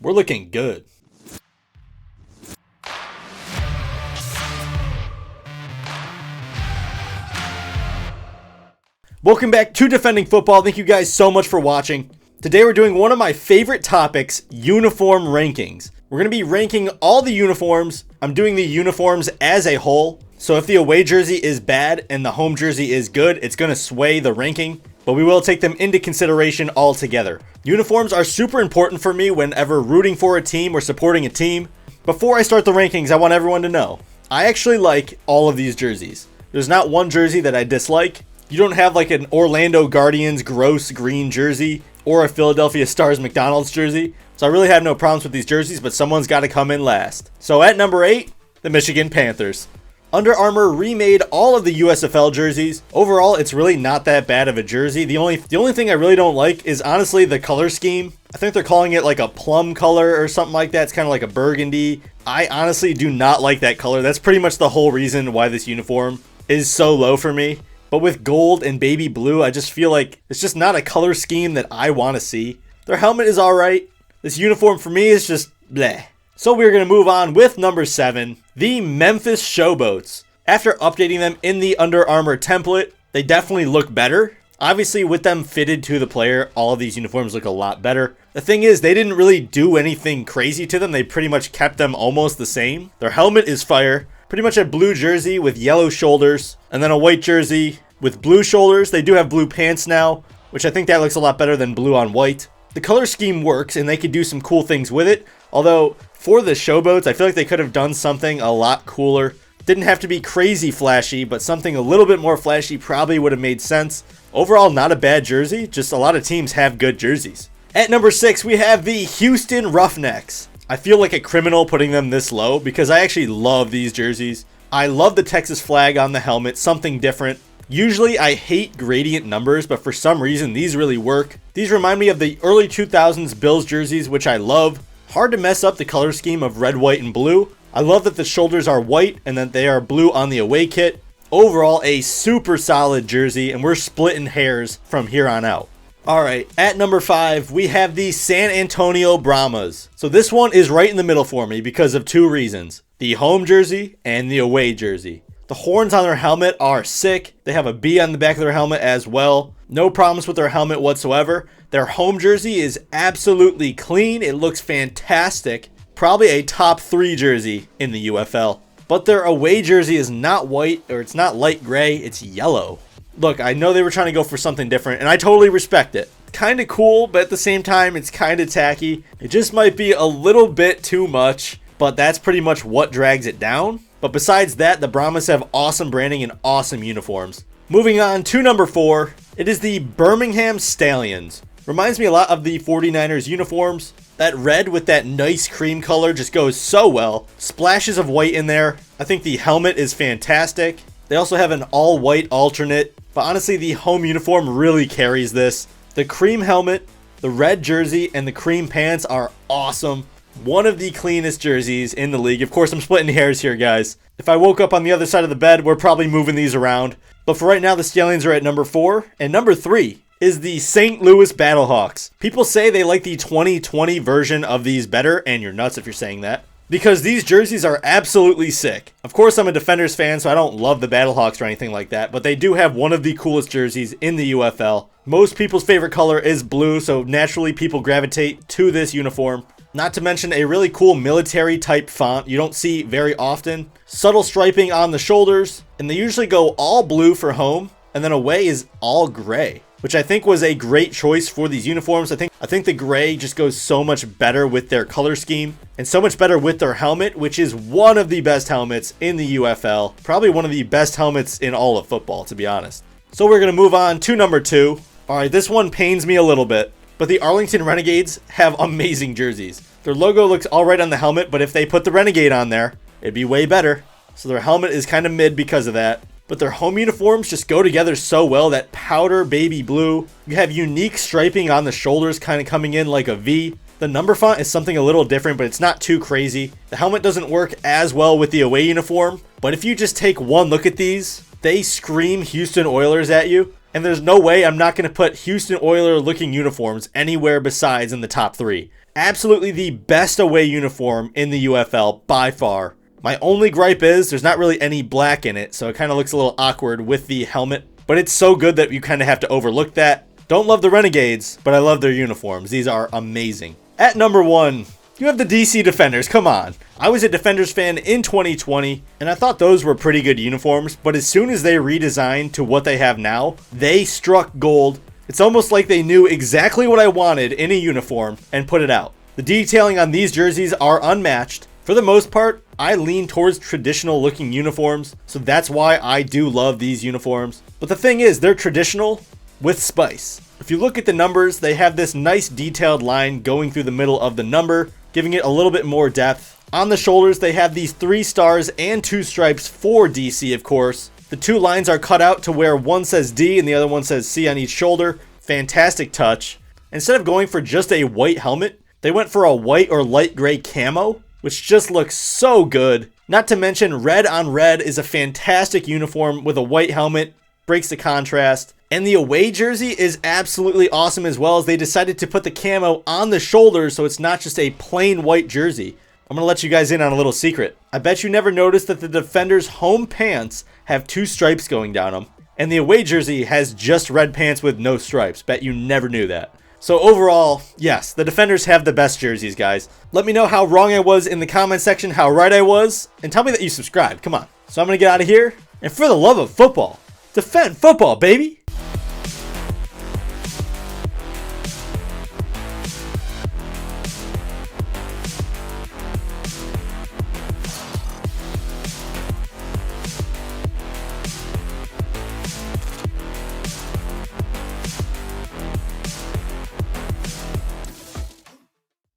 We're looking good. Welcome back to Defending Football. Thank you guys so much for watching. Today we're doing one of my favorite topics, uniform rankings. We're going to be ranking all the uniforms. I'm doing the uniforms as a whole. So if the away jersey is bad and the home jersey is good, it's going to sway the ranking. But we will take them into consideration all together. Uniforms are super important for me whenever rooting for a team or supporting a team. Before I start the rankings, I want everyone to know, I actually like all of these jerseys. There's not one jersey that I dislike. You don't have like an Orlando Guardians gross green jersey or a Philadelphia Stars McDonald's jersey. So I really have no problems with these jerseys, but someone's got to come in last. So at number 8, the Michigan Panthers. Under Armour remade all of the USFL jerseys. Overall, it's really not that bad of a jersey. The only thing I really don't like is honestly the color scheme. I think they're calling it like a plum color or something like that. It's kind of like a burgundy. I honestly do not like that color. That's pretty much the whole reason why this uniform is so low for me. But with gold and baby blue, I just feel like it's just not a color scheme that I want to see. Their helmet is alright. This uniform for me is just bleh. So we're going to move on with number 7, the Memphis Showboats. After updating them in the Under Armour template, they definitely look better. Obviously, with them fitted to the player, all of these uniforms look a lot better. The thing is, they didn't really do anything crazy to them. They pretty much kept them almost the same. Their helmet is fire. Pretty much a blue jersey with yellow shoulders, and then a white jersey with blue shoulders. They do have blue pants now, which I think that looks a lot better than blue on white. The color scheme works, and they could do some cool things with it. Although, for the Showboats, I feel like they could have done something a lot cooler. Didn't have to be crazy flashy, but something a little bit more flashy probably would have made sense. Overall, not a bad jersey, just a lot of teams have good jerseys. At number 6, we have the Houston Roughnecks. I feel like a criminal putting them this low because I actually love these jerseys. I love the Texas flag on the helmet, something different. Usually I hate gradient numbers, but for some reason these really work. These remind me of the early 2000s Bills jerseys, which I love. Hard to mess up the color scheme of red, white, and blue. I love that the shoulders are white and that they are blue on the away kit. Overall, a super solid jersey, and we're splitting hairs from here on out. Alright, at number 5, we have the San Antonio Brahmas. So this one is right in the middle for me because of two reasons. The home jersey and the away jersey. The horns on their helmet are sick. They have a B on the back of their helmet as well. No problems with their helmet whatsoever. Their home jersey is absolutely clean. It looks fantastic. Probably a top 3 jersey in the UFL. But their away jersey is not white, or it's not light gray, it's yellow. Look, I know they were trying to go for something different, and I totally respect it. Kind of cool, but at the same time, it's kind of tacky. It just might be a little bit too much, but that's pretty much what drags it down. But besides that, the Brahmas have awesome branding and awesome uniforms. Moving on to number 4, it is the Birmingham Stallions. Reminds me a lot of the 49ers uniforms. That red with that nice cream color just goes so well. Splashes of white in there. I think the helmet is fantastic. They also have an all-white alternate. But honestly, the home uniform really carries this. The cream helmet, the red jersey, and the cream pants are awesome. One of the cleanest jerseys in the league. Of course, I'm splitting hairs here, guys. If I woke up on the other side of the bed, we're probably moving these around. But for right now, the Stallions are at number 4. And number 3 is the St. Louis Battlehawks. People say they like the 2020 version of these better, and you're nuts if you're saying that, because these jerseys are absolutely sick. Of course, I'm a Defenders fan, so I don't love the Battlehawks or anything like that, but they do have one of the coolest jerseys in the UFL. Most people's favorite color is blue, so naturally people gravitate to this uniform. Not to mention a really cool military type font you don't see very often. Subtle striping on the shoulders, and they usually go all blue for home, and then away is all gray, which I think was a great choice for these uniforms. I think the gray just goes so much better with their color scheme and so much better with their helmet, which is one of the best helmets in the UFL. Probably one of the best helmets in all of football, to be honest. So we're going to move on to number 2. All right, this one pains me a little bit, but the Arlington Renegades have amazing jerseys. Their logo looks all right on the helmet, but if they put the Renegade on there, it'd be way better. So their helmet is kind of mid because of that. But their home uniforms just go together so well. That powder baby blue. You have unique striping on the shoulders kind of coming in like a V. The number font is something a little different, but it's not too crazy. The helmet doesn't work as well with the away uniform, but if you just take one look at these, they scream Houston Oilers at you. And there's no way I'm not going to put Houston Oiler looking uniforms anywhere besides in the top 3. Absolutely the best away uniform in the UFL by far. My only gripe is there's not really any black in it, so it kind of looks a little awkward with the helmet. But it's so good that you kind of have to overlook that. Don't love the Renegades, but I love their uniforms. These are amazing. At number 1, you have the DC Defenders. Come on. I was a Defenders fan in 2020, and I thought those were pretty good uniforms, but as soon as they redesigned to what they have now, they struck gold. It's almost like they knew exactly what I wanted in a uniform and put it out. The detailing on these jerseys are unmatched. For the most part, I lean towards traditional looking uniforms, so that's why I do love these uniforms. But the thing is, they're traditional with spice. If you look at the numbers, they have this nice detailed line going through the middle of the number, giving it a little bit more depth. On the shoulders, they have these 3 stars and 2 stripes for DC, of course. The 2 lines are cut out to where one says D and the other one says C on each shoulder. Fantastic touch. Instead of going for just a white helmet, they went for a white or light gray camo, which just looks so good. Not to mention, red on red is a fantastic uniform with a white helmet, breaks the contrast. And the away jersey is absolutely awesome as well, as they decided to put the camo on the shoulders so it's not just a plain white jersey. I'm going to let you guys in on a little secret. I bet you never noticed that the Defenders' home pants have 2 stripes going down them. And the away jersey has just red pants with no stripes. Bet you never knew that. So overall, yes, the Defenders have the best jerseys, guys. Let me know how wrong I was in the comment section, how right I was, and tell me that you subscribed. Come on. So I'm going to get out of here. And for the love of football, defend football, baby!